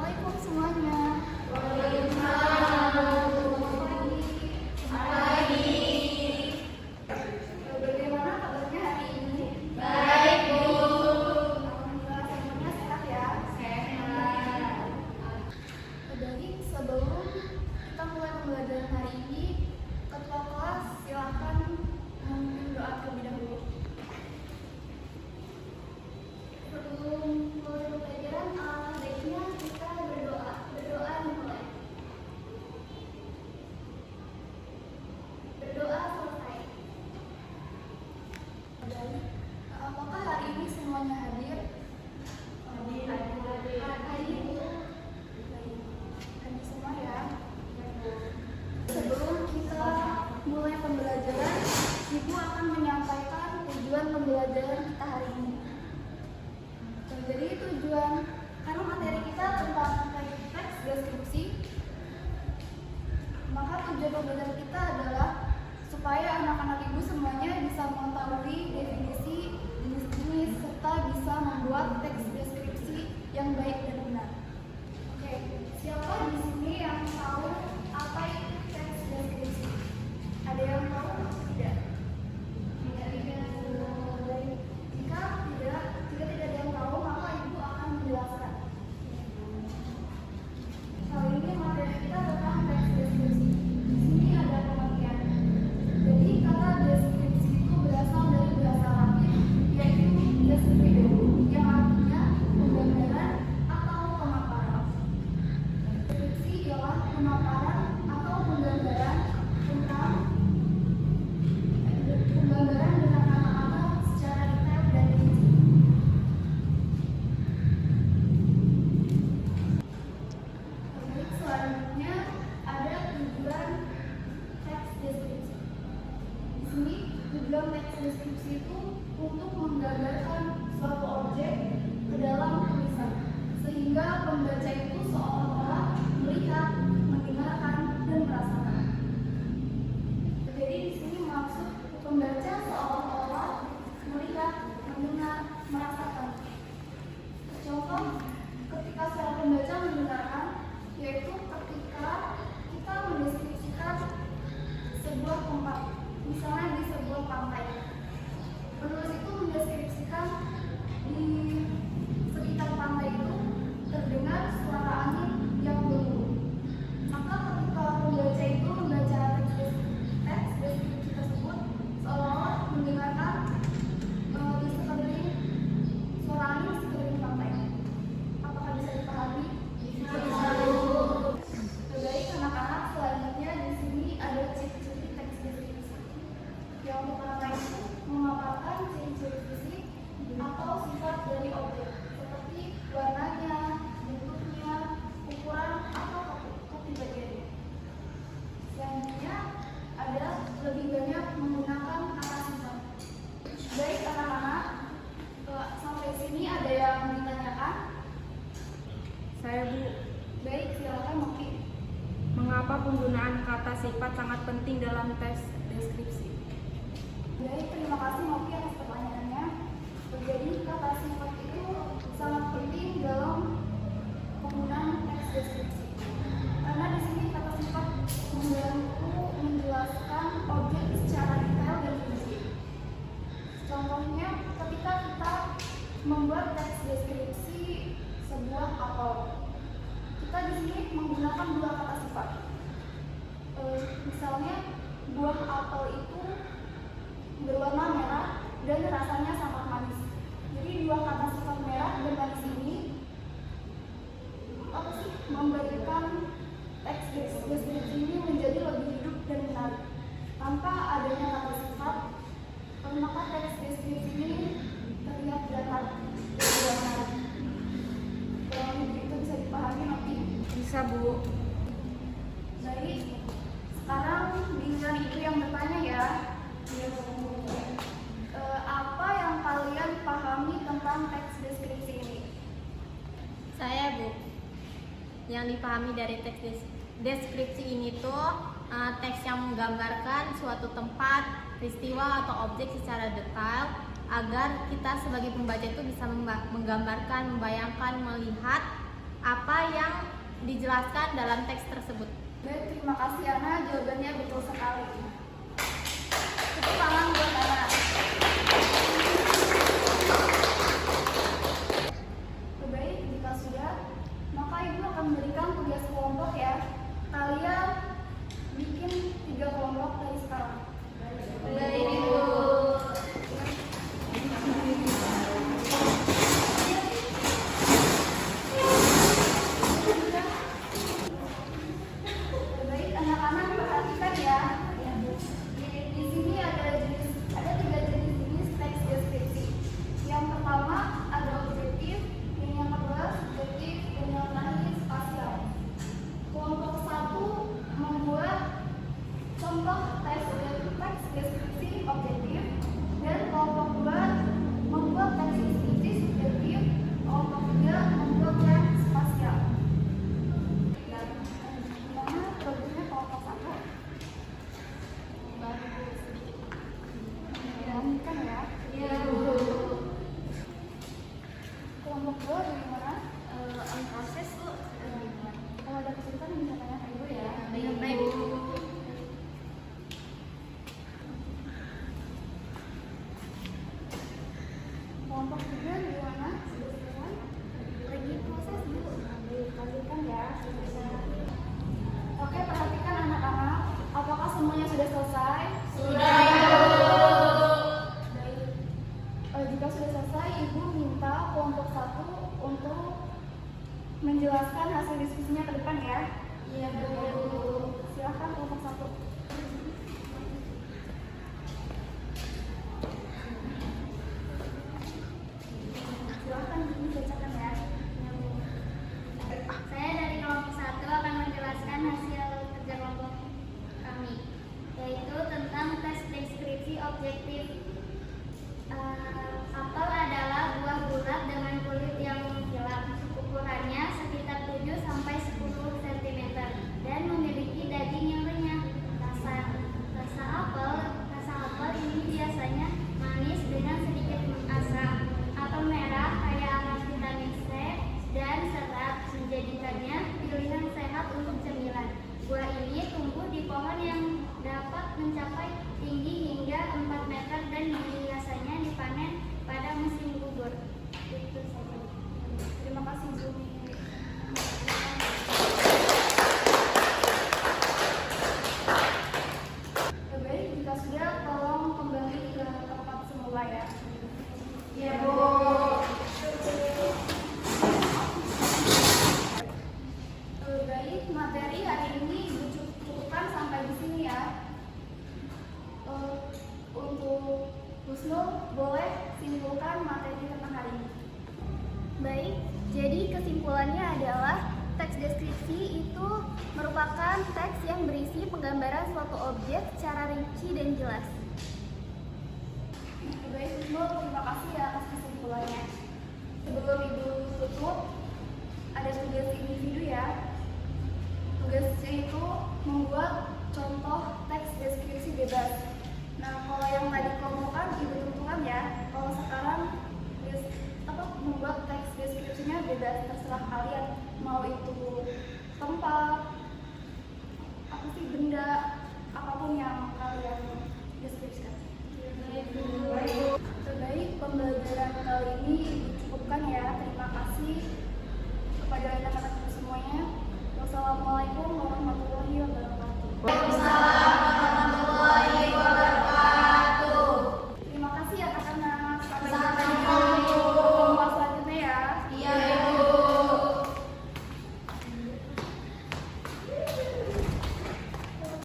Assalamualaikum semuanya. Bagaimana kabarnya hari ini? Baik, Bu. Alhamdulillah semuanya sehat ya? Sehat. Baik, sebelum kita mulai pembelajaran hari ini, ketua kelas silakan memimpin doa terlebih dahulu. Sebelum mulai pembelajaran, baiknya kita berdoa. Berdoa dimulai. Berdoa selesai. Dan apakah hari ini semuanya hadir? Hadir. Hadir semua ya. Sebelum kita mulai pembelajaran, Ibu akan menyampaikan tujuan pembelajaran kita hari ini. Jadi tujuan, karena materi kita tentang teks deskripsi, maka tujuan pembelajaran kita adalah supaya anak-anak ibu semuanya bisa mengetahui definisi jenis-jenis serta bisa membuat teks deskripsi yang baik dan benar. Oke, siapa di sini yang tahu apa itu teks deskripsi? Ada yang tahu? Tidak. Jika tidak ada yang tahu, maka ibu akan menjelaskan. Kali ini materi kita tentang teks deskripsi. Di sini ada pengertian. Jadi kata deskripsi itu berasal dari bahasa Latin, yaitu descriptio, yang artinya penggambaran atau pemaparan. Deskripsi ialah pemaparan atau penggambaran tentang dengan kata-kata secara detail dan rinci. Selanjutnya ada tujuan teks deskripsi. Di sini tujuan teks deskripsi itu untuk menggambarkan suatu objek ke dalam tulisan, sehingga pembaca itu seolah-olah melihat, mendengarkan, dan merasakan. Jadi di sini maksud pembaca seolah-olah melihat, mendengar, merasakan. Contoh ketika seorang pembaca mendengarkan, yaitu ketika kita mendeskripsikan sebuah tempat, misalnya di sebuah pantai. Penulis itu mendeskripsikan di sekitar pantai itu terdengar suara angin yang berhembus. Maka ketika pembaca itu membaca teks deskripsi tersebut, seolah-olah mendengarkan di sekeliling suara angin di sekeliling pantai. Apakah bisa dipahami? Baik anak-anak, selanjutnya di sini ada ciri-ciri teks deskripsi. Yang pertama itu memaparkan ciri-ciri fisik atau sifat dari objek, seperti warnanya, bentuknya, ukuran, atau kepribadiannya. Selanjutnya ada lebih banyak menggunakan kata sifat. Baik anak-anak, sampai sini ada yang ditanyakan? Saya, Bu. Baik, silakan Moki. Mengapa penggunaan kata sifat sangat penting dalam teks deskripsi? Baik, terima kasih Moki atas pertanyaannya. Jadi kata sifat itu sangat penting dalam penggunaan teks deskripsi. Karena di sini kata sifat membantu menjelaskan objek secara detail dan rinci. Contohnya, ketika kita membuat teks deskripsi sebuah apel, kita di sini menggunakan dua kata sifat. Misalnya, buah apel itu berwarna merah dan rasanya sangat manis. Jadi dua kata sifat merah dan manis ini memberikan teks deskripsi ini menjadi lebih hidup dan menarik. Tanpa adanya kata sifat, maka teks deskripsi ini terlihat datar dan menarik. Kalau itu bisa dipahami nanti. Bisa, Bu. Baik, sekarang giliran itu yang bertanya ya. Apa yang kalian pahami tentang teks deskripsi ini? Saya, Bu. Yang dipahami dari teks deskripsi ini tuh teks yang menggambarkan suatu tempat, peristiwa atau objek secara detail agar kita sebagai pembaca itu bisa menggambarkan, membayangkan, melihat apa yang dijelaskan dalam teks tersebut. Baik, terima kasih Ana, jawabannya betul sekali. Tepuk tangan buat Ana. Baik, jika sudah, maka Ibu akan memberikan tugas kelompok ya. Kalian bikin 3 kelompok dari sekarang. Baik, Ibu. Baik, anak-anak perhatikan ya. Di sini ada 3 jenis teks deskripsi. Yang pertama ada objektif, yang kedua subjektif, dan yang terakhir spasial. Kelompok 1 membuat contoh teks deskripsi objektif, dan kelompok 2 membuat teks deskripsi subjektif, kelompok 3 membuat teks spasial. Dan gimana programnya kelompok 1? Lanjutkan ya. Iya, Bu. Kelompok 2 bagaimana? On proses Bu. Kalau ada kesulitan bisa tanya ke Ibu ya. Baik Bu. Kelompok 3 bagaimana? Sudah selesai? Lagi proses Bu. Lanjutkan ya. Oke, perhatikan anak-anak. Apakah semuanya sudah selesai? Sudah, Baik. Jika sudah selesai, Ibu minta kelompok 1 untuk menjelaskan hasil diskusinya ke depan ya. Iya Bu. Silahkan kelompok 1. Silahkan dibacakan ya. Saya dari kelompok 1 akan menjelaskan hasil kerja kelompok kami, yaitu tentang tes deskripsi objektif. Apel adalah buah bulat dengan kulit yang mengkilap. Ukurannya sekitar 7 sampai 10 cm dan memiliki daging yang renyah. Rasa apel ini biasanya manis dengan sedikit asam. Apel merah kaya akan vitamin C dan serat, menjadikannya pilihan sehat untuk cemilan. Buah ini tumbuh di pohon yang dapat mencapai tinggi hingga 4 meter dan biasanya dipanen pada musim gugur. Itu saja. Terima kasih Bu. Baik, jika sudah tolong kembali ke tempat semula ya. Iya Bu. Baik, materi hari ini Ibu cukupkan sampai di sini ya. Untuk Husnul, boleh simpulkan materi tentang hari ini. Baik, jadi kesimpulannya adalah teks deskripsi itu merupakan teks yang berisi penggambaran suatu objek secara rinci dan jelas. Baik, Husnul, terima kasih ya atas kesimpulannya. Sebelum Ibu tutup, ada tugas individu ya. Tugasnya itu membuat contoh teks deskripsi bebas. Nah, kalau yang tadi kelompokkan Ibu tentukan ya. Kalau sekarang membuat teks deskripsinya bebas, terserah kalian mau itu